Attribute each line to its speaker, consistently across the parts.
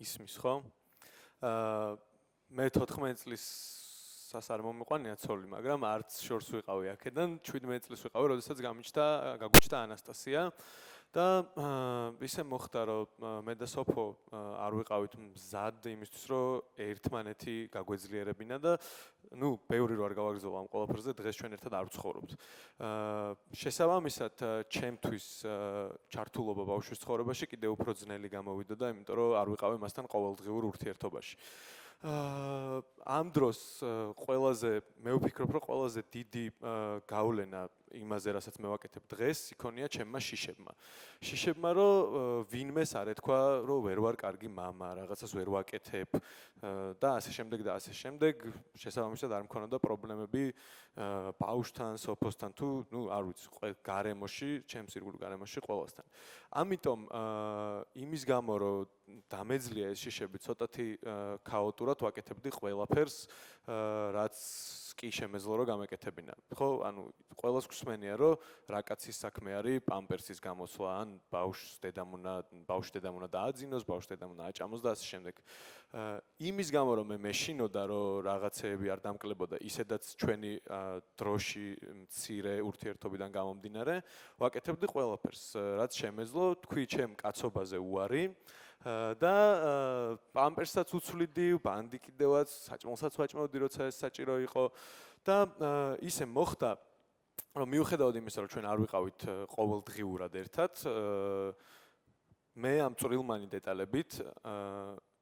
Speaker 1: ისმის, ხო? მე 14 წლის არ მომიყვანია ცოლი, მაგრამ არც შორს ვიყავი აქედან, 17 წლის ვიყავი, როდესაც გაგვიჩნდა ანასტასია და ისე მოხდა, რომ მე და სოფო არ ვიყავით მზად იმისთვის, რომ ერთმანეთი გაგვეძლიერებინა და ბევრი რო არ გავაგრძელო ამ ყველაფერზე, დღეს ჩვენ ერთად არ ვცხოვრობთ. შესაბამისად, ჩემთვის ჩართულობა ბავშვის ცხოვრებაში კიდევ უფრო ძნელი გამოვიდოდა, იმიტომ რომ არ ვიყავი მასთან ყოველდღიურ ურთიერთობაში. ამ დროს მე ვფიქრობ, რომ ყველაზე დიდი გავლენა იმაზე, რასაც მე ვაკეთებ დღეს, იქონია ჩემმა შიშებმა. შიშებმა, რომ ვინმეს არ ეთქვა, რომ ვერ ვარ კარგი მამა, რაღაცას ვერ ვაკეთებ და ასე შემდეგ. შესაბამისად არ მქონოდა პრობლემები ბავშვთან, სოფოსთან თუ, არ ვიცი, გარემოში, ჩემს ირგვლივ გარემოში ყველასთან. ამიტომ იმის გამო, რომ დამეძლია ეს შიშები, ცოტათი ქაოტურად ვაკეთებდი ყველაფერს, რაც კი შემეძლო რომ გამეკეთებინა. ხო, ყველას გვსმენია, რომ რა კაცის საქმე არის პამპერსის გამოსვლა, ან ბავშვს დედამ უნდა დააძინოს, ბავშვს დედამ უნდა აჭამოს და ასე შემდეგ. იმის გამო რომ მე მეშინოდა, რომ რაღაცეები არ დამკლებოდა, ისედაც ჩვენი დროში მცირე ურთიერთობიდან გამომდინარე, ვაკეთებდი ყველაფერს, რაც შემეძლო, თქვი ჩემ კაცობაზე უარი და პამპერსსაც უცვლიდი, ბანდი კიდევაც, საჭმელსაც ვაჭმევდი, როცა ეს საჭირო იყო და ისე მოხდა, რომ მიუხედავად იმისა, რომ ჩვენ არ ვიყავით ყოველდღიურად ერთად, მე ამ წვრილმანი დეტალებით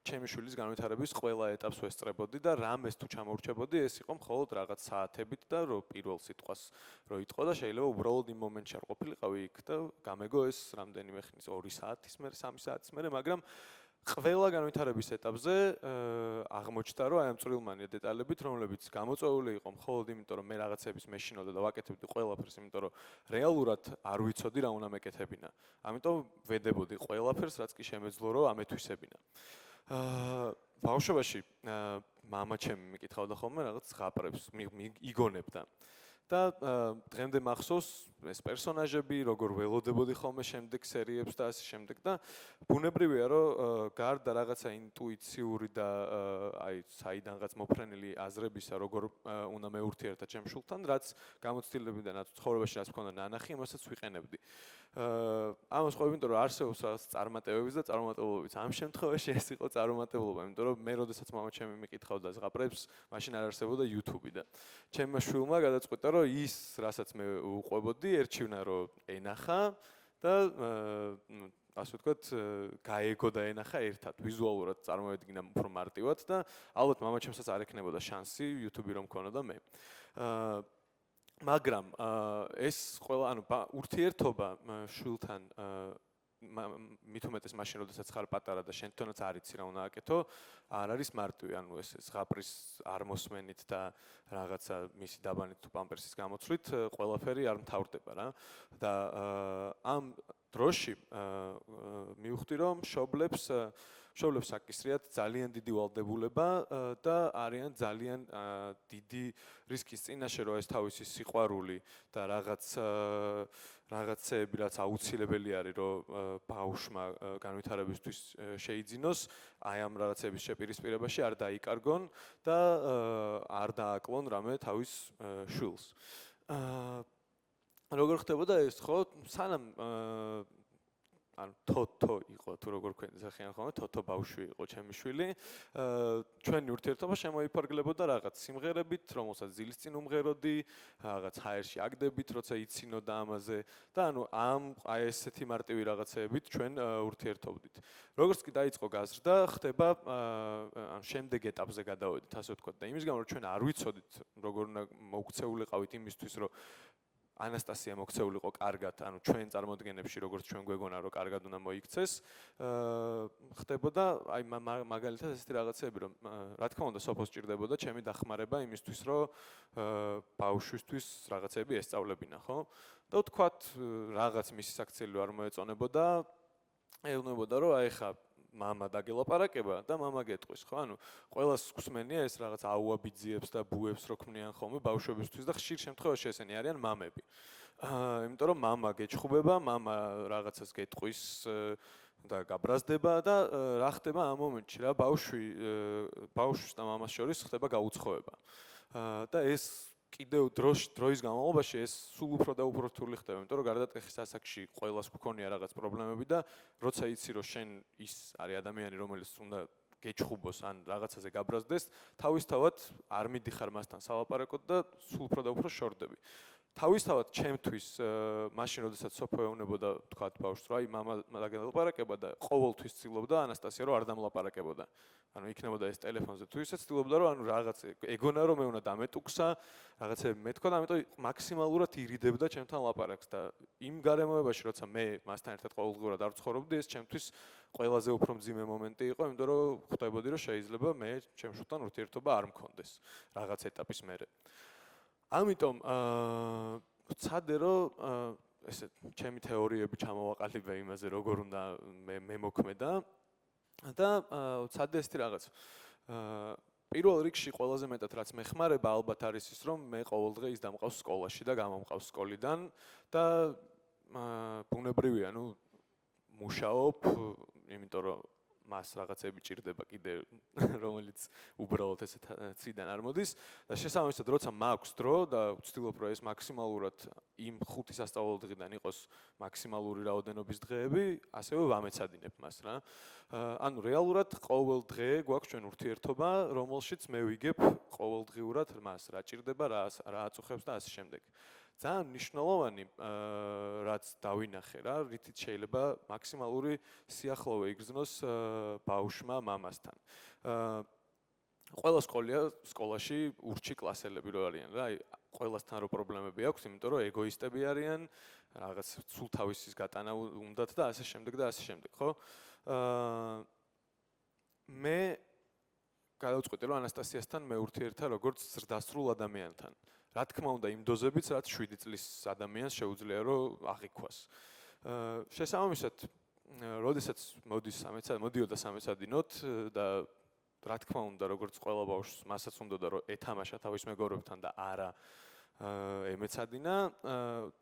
Speaker 1: ჩემი შვილის განვითარების ყველა ეტაპს ვესწრებოდი და რამეს თუ ჩამოვრჩებოდი, ეს იყო მხოლოდ რაღაც საათებით და რომ პირველ სიტყვას რო იტყო და შეიძლება უბრალოდ იმ მომენტში არ ყოფილიყავი იქ და გამეგო ეს რამდენიმე ხნის 2 საათის მერე, 3 საათის მერე, მაგრამ ყველა განვითარების ეტაპზე აღმოჩნდა, რომ აი ამ წვრილმანი დეტალებით, რომლებიც გამოწვეული იყო მხოლოდ იმიტომ, რომ მე რაღაცების მეშინოდა და ვაკეთებდი ყველაფერს, იმიტომ რომ რეალურად არ ვიცოდი რა უნდა მეკეთებინა. ამიტომ ვედებოდი ყველაფერს, რაც კი შემეძლო, რომ ამეთვისებინა. ბავშვობაში მამა ჩემი მიკითხავდა ხოლმე რაღაც ზღაპრებს, იგონებდა. და დღემდე მახსოვს ეს პერსონაჟები, როგორ ველოდებოდი ხოლმე შემდეგ სერიებს და ასე შემდეგ და ბუნებრივია, რომ გარდა რაღაცა ინტუიციური და აი საიდანღაც მოფრენილი აზრებისა, როგორ უნდა მეურთიერთა ჩემ შვილთან, რაც გამოცდილებიდან, რაც ცხოვრებაში რაც მქონდა ნანახი, იმასაც ვიყენებდი. ამას ყვები, იმიტომ რომ არსებობს რაღაც წარმატებებიც და წარმატებულობიც. ამ შემთხვევაში ეს იყო წარმატებულობა, იმიტომ რომ მე როდესაც მამა ჩემი მიკითხავდა ზღაპრებს, მაშინ არ არსებობდა YouTube და ჩემმა შვილმა გადაწყვიტა, რომ ის, რასაც მე უყვებოდი, ერჩივნა, რომ ენახა და ასე ვთქვათ, გაეგო და ენახა ერთად, ვიზუალურად წარმოვედგინა უფრო მარტივად და ალბათ მამა ჩემსაც არ ექნებოდა შანსი YouTube-ი რომ მქონოდა მე. მაგრამ ეს ყველა, ურთიერთობა შვილთან მით უმეტეს მაშინ, როდესაც ხარ პატარა და შენ თვითონაც არ იცი რა უნდა აკეთო, არ არის მარტივი, ეს ზღაპრის არ მოსმენით და რაღაცა მისი დაბანით თუ პამპერსის გამოცვლით, ყველაფერი არ მთავრდება რა. და ამ დროში მივხვდი, რომ მშობლებს აკისრიათ ძალიან დიდი ვალდებულება და არიან ძალიან დიდი რისკის წინაშე, რომ ეს თავისი სიყვარული და რაღაცეები, რაც აუცილებელი არის, რომ ბავშვმა განვითარებისთვის შეიძინოს, აი ამ რაღაცების შეპირისპირებაში არ დაიკარგონ და არ დააკლონ რამე თავის შვილს. როგორ ხდებოდა ეს, ხო? სანამ თოთო იყო, თუ როგორ ქვენახიან ხოლმე, თოთო ბავშვი იყო ჩემი შვილი. ჩვენი ურთიერთობა შემოიფარგლებოდა რაღაც სიმღერებით, რომელსაც ძილის წინ უმღეროდი, რაღაც ჰაერში აგდებით, როცა იცინოდა ამაზე და აი ესეთი მარტივი რაღაცეებით ჩვენ ურთიერთობდით. როგორც კი დაიწყო გაზრდა, ხდება შემდეგ ეტაპზე გადავედით, ასე ვთქვათ და იმის გამო, რომ ჩვენ არ ვიცოდით, როგორ უნდა მოუქცეულიყავით იმისთვის, რომ ანასტასია მოქცეულიყო კარგად, ჩვენ წარმოდგენებში, როგორც ჩვენ გვეგონა, რომ კარგად უნდა მოიქცეს, ხდებოდა აი მაგალითად ესეთი რაღაცეები, რომ რა თქმა უნდა, სოფოს ჭირდებოდა ჩემი დახმარება იმისთვის, რომ ბავშვისთვის რაღაცეები ესწავლებინა, ხო? და ვთქვათ, რაღაც მისი საქციელი არ მოეწონებოდა, ეუბნებოდა, რომ აი ხა მამა დაგელაპარაკება და მამა გეტყვის, ხო? ყველას გვსმენია ეს რაღაც აუაბიძიებს და ბუებს რო ქმნიან ხოლმე ბავშვებისთვის და ხშირ შემთხვევაში ესენი არიან მამები. იმიტომ რომ მამა გეჩხუბება, მამა რაღაცას გეტყვის, და გაბრაზდება და რა ხდება ამ მომენტში რა ბავშვს და მამას შორის ხდება გაუცხოება. და ეს კიდევ დროის განმავლობაში ეს სულ უფრო და უფრო რთული ხდება, იმიტომ რომ გარდატეხის ასაკში ყველას გქონია რაღაც პრობლემები და როცა იცი რომ შენ ის არის ადამიანი რომელიც უნდა გეჩხუბოს ან რაღაცაზე გაბრაზდეს, თავისთავად არ მიდიხარ მასთან სალაპარაკოდ და სულ უფრო და უფრო შორდები. თავისთავად ჩემთვის მაშინ როდესაც სოფო ეუნებოდა თქვათ ბავშვს რა, მამა დაგელაპარაკება და ყოველთვის ცდილობდა ანასტასია რომ არ დამლაპარაკებოდა. ანუ იქნებოდა ეს ტელეფონზე თუ ისე ცდილობდა რომ ანუ რაღაც ეგონა რომ მე უნდა დამეტუქსა, რაღაცები მეთქვა და ამიტომ მაქსიმალურად ირიდებდა ჩემთან ლაპარაკს და იმ გარემოებაში როცა მე მასთან ერთად ყოველდღურად არ ვცხოვრობდი, ეს ჩემთვის ყველაზე უფრო მძიმე მომენტი იყო, იმიტომ რომ ხვდებოდი რომ შეიძლება მე ჩემ შვილთან ურთიერთობა არ მქონდეს რაღაც ეტაპის მერე. ამიტომ ვცადე რომ ესე ჩემი თეორიები ჩამოვაყალიბე იმაზე როგორ უნდა მე მოქმედა და ვცადე ესეთი რაღაც. პირველ რიგში ყველაზე მეტად რაც მეხმარება ალბათ არის ის რომ მე ყოველდღე ის დამყავს სკოლაში და გამომყავს სკოლიდან და ბუნებრივია, ну მუშაობ, იმიტომ რომ მას რაღაცები ჭირდება კიდე რომელიც უბრალოდ ესე ციდან არ მოდის და შესაბამისად როცა მაქვს დრო და ვცდილობ რომ ეს მაქსიმალურად იმ 5 სასწავლო დღიდან იყოს მაქსიმალური რაოდენობის დღეები, ასევე ვამეცადინებ მას რა. ანუ რეალურად ყოველ დღე გვაქვს ჩვენ ურთიერთობა, რომელშიც მე ვიგებ ყოველდღიურად მას რა ჭირდება, რა აწუხებს და ასე შემდეგ. ძალიან მნიშვნელოვანი რაც დავინახე რა, რითიც შეიძლება მაქსიმალური სიახლოვე იგრძნოს ბავშვმა მამასთან. ყველა სკოლაში ურჩი კლასელები რო არიან რა, ყველასთან რო პრობლემები აქვს, იმიტომ რომ ეგოისტები არიან, რაღაც სულ თავისის გატანა უნდათ და ასე შემდეგ და ასე შემდეგ, ხო? მე გადავწყვიტე რომ ანასტასიასთან მე ურთიერთა როგორც ზრდასრულ ადამიანთან. რა თქმა უნდა იმ დოზებიც რაც 7 წლის ადამიანს შეუძლია რომ აღიქვას. შესაბამისად, როდესაც მოდიოდა სამეცადინოთ და რა თქმა უნდა როგორც ყველა ბავშვს მასაც უნდოდა რომ ეთამაშა თავის მეგობრებთან და არა ემეცადინა,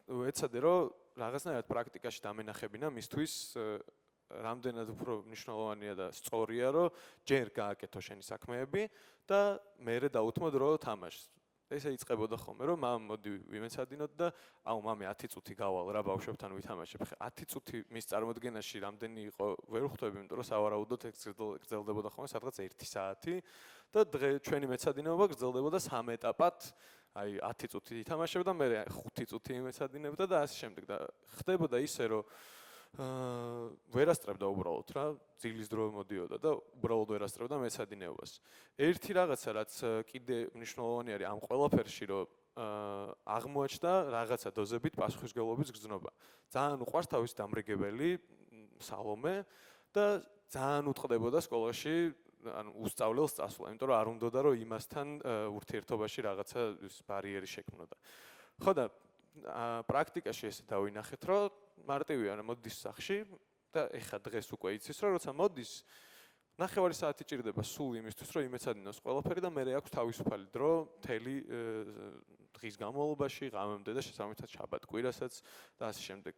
Speaker 1: ეცადე რომ რაღაცნაირად პრაქტიკაში დამენახებინა მისთვის რამდენად უფრო მნიშვნელოვანია და სწორია რომ ჯერ გააკეთო შენი საქმეები და მერე დაუთმო დრო თამაშს. ესე იწყებოდა ხოლმე რომ მამ მოდი ვიმეცადინოთ და აუ მამე 10 წუთი გავალ რა ბავშვებთან ვითამაშებ. 10 წუთი მის წარმოდგენაში რამდენი იყო ვერ ხვდები, იმიტომ რომ სავარაუდოდ გრძელდებოდა ხოლმე სადღაც 1 საათი და დღე ჩვენი მეცადინეობა გრძელდებოდა 3 ეტაპად. აი 10 წუთი ითამაშებ და მე 5 წუთი იმეცადინებდა და ასე შემდეგ და ხდებოდა ისე რომ ვერასწრებდა უბრალოდ რა, ძილის დრო მოდიოდა და უბრალოდ ვერასწრებდა მეცადინეობას. ერთი რაღაცა რაც კიდე მნიშვნელოვანი არის ამ ყველაფერში, რომ აღმოაჩნდა რაღაცა დოზებით პასუხისმგებლობის გრძნობა. ძალიან უყვარს თავის დამრიგებელი სალომე და ძალიან უტყდებოდა სკოლაში, ანუ უსწავლელს წასვლა, იმიტომ რომ არ უნდოდა რომ იმასთან ურთიერთობაში რაღაცა ბარიერი შექმნოდა. ხო და პრაქტიკაში ესე დავინახეთ, რომ მარტივია, მოდის სახში და ეხა დღეს უკვე იცის, რომ როცა მოდის, ნახევარი საათი ჭირდება სულ იმისთვის, რომ იმეცადინოს ყველაფერი და მერე აქვს თავისუფალი დრო მთელი დღის განმავლობაში, ღამემდე და შესაბამისად შაბათ-კვირასაც და ასე შემდეგ.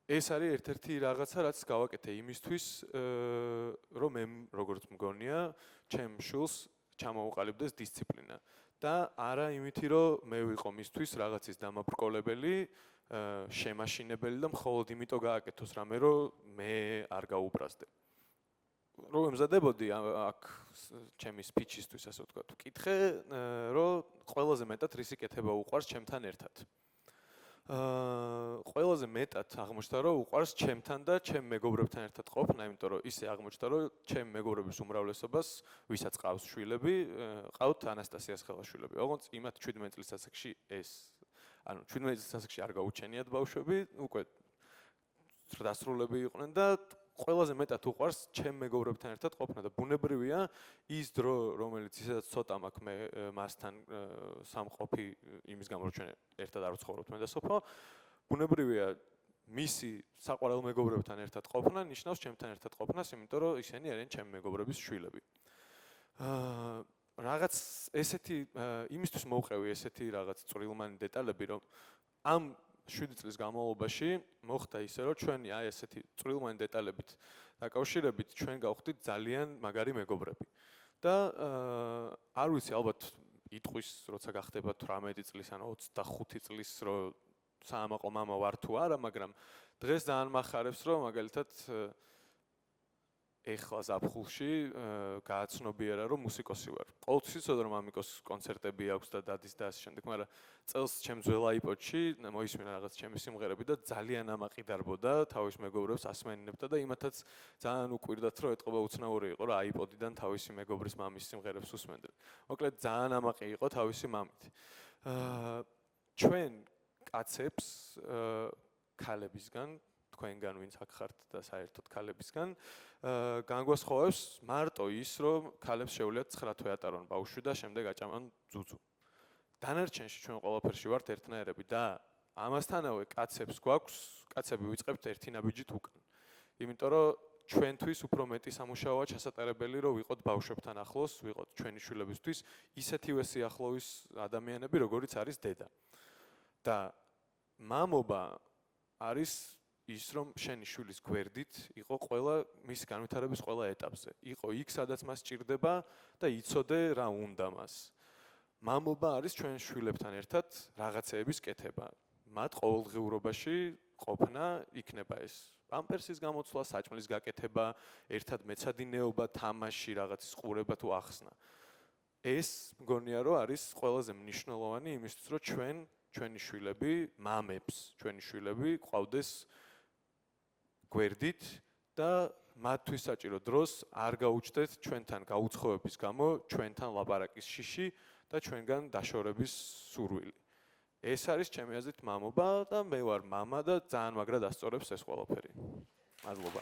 Speaker 1: ეს არის ერთ-ერთი რაღაცა, რაც გავაკეთე იმისთვის, რომ მე როგორც მგონია, ჩემ შულს ჩამოუყალიბდეს დისციპლინა. და არა იმითი, რომ მე ვიყო მისთვის რაღაცის დამაბრკოლებელი, შემაშინებელი და მხოლოდ იმიტომ გააკეთოს რამე, რომ მე არ გაუბრაზდე. რომ ემზადებოდი აქ ჩემი სპიჩისთვის, ასე ვთქვათ, ვკითხე, რომ ყველაზე მეტად რისი კეთება უყვარს ჩემთან ერთად. ყველაზე მეტად აღმოჩნდა, რომ უყვარს ჩემთან და ჩემ მეგობრებთან ერთად ყოფნა, იმიტომ რომ ისე აღმოჩნდა, რომ ჩემ მეგობრების უმრავლესობას, ვისაც ყავს შვილები, ყავთ ანასტასიას ხელაშვილები. ოღონდ იმათ 17 წლის ასაკში ანუ 17 წლის ასაკში არ გაუჩენიათ ბავშვები, უკვე ზრდასრულები იყვნენ და ყველაზე მეტად უყვარს ჩემ მეგობრებთან ერთად ყოფნა და ბუნებრივია ის დრო, რომელიც ისედაც ცოტა მაქვს მე მასთან სამყოფი იმის გამო, რომ ჩვენ ერთად არ ვცხოვრობთ მე და სოფო, ბუნებრივია მისი საყვარელ მეგობრებთან ერთად ყოფნა ნიშნავს ჩემთან ერთად ყოფნას, იმიტომ რომ ისინი არიან ჩემი მეგობრების შვილები. რაღაც ესეთი იმისთვის მოვყევი ესეთი რაღაც წვრილმანი დეტალები, რომ ამ 7 წლის განმავლობაში მოხდა ისე, რომ ჩვენი აი ესეთი წვრილმანი დეტალებით დაკავშირებით ჩვენ გავხდით ძალიან მაგარი მეგობრები. და არ ვიცი, ალბათ იტყვის, როცა გახდება 18 წლის ან 25 წლის, რომ საამაყო მამა ვარ თუ არა, მაგრამ დღეს ძალიან მახარებს, რომ მაგალითად ეხლა ზაფხულში გააცნობიერა, რომ მუსიკოსი ვარ. ყოველთვის იცოდა, რომ მამიკოს კონცერტები აქვს და დადის და ასე შემდეგ, მაგრამ წელს ჩემ ძველ აიპოდში მოისმინა რაღაც ჩემი სიმღერები და ძალიან ამაყიდარბოდა, თავის მეგობრებს ასმენინებდა და იმათაც ძალიან უკვირდათ, რომ ეთყობა უცნაური იყო, რომ აიპოდიდან თავისი მეგობრის მამის სიმღერებს უსმენდნენ. მოკლედ ძალიან ამაყი იყო თავისი მამით. ჩვენ კაცებს ქალებისგან თქვენგან ვინც აქ ხართ და საერთოდ ქალებისგან განგვასხოვებს მარტო ის, რომ ქალებს შეუძლიათ 9 თვე ატარონ ბავშვი და შემდეგ აჭამან ძუძუ. დანარჩენში ჩვენ ყველაფერში ვართ ერთნაირები და ამასთანავე კაცებს გვაქვს, კაცები ვიწყებთ ერთი ნაბიჯით უკან. იმიტომ რომ ჩვენთვის უფრო მეტი სამუშაოა ჩასატარებელი, რომ ვიყოთ ბავშვებთან ახლოს, ვიყოთ ჩვენი შვილებისთვის ისეთივე სიახლოვის ადამიანები, როგორიც არის დედა. და მამობა არის ის, რომ შენი შვილის გვერდით იყო ყველა მის განვითარების ყველა ეტაპზე. იყო იქ, სადაც მას ჭირდება და იცოდე რა უნდა მას. მამობა არის ჩვენ შვილებთან ერთად რაღაცეების კეთება. მათ ყოველდღიურობაში ყოფნა იქნება ეს პამპერსის გამოცვლა, საჭმლის გაკეთება, ერთად მეცადინეობა, თამაში, რაღაცის ყურება თუ ახსნა. ეს მგონია, რომ არის ყველაზე მნიშვნელოვანი იმისთვის, რომ ჩვენი შვილები, მამებს, ჩვენი შვილები ყავდეს გვერდით და მათთვის საჭირო დროს არ გაუჩნდეთ ჩვენთან გაუცხოების გამო, ჩვენთან ლაპარაკის შიში და ჩვენგან დაშორების სურვილი. ეს არის ჩემი აზრით მამობა და მე ვარ მამა და ძალიან მაგრად ასწორებს ეს ყველაფერი. მადლობა.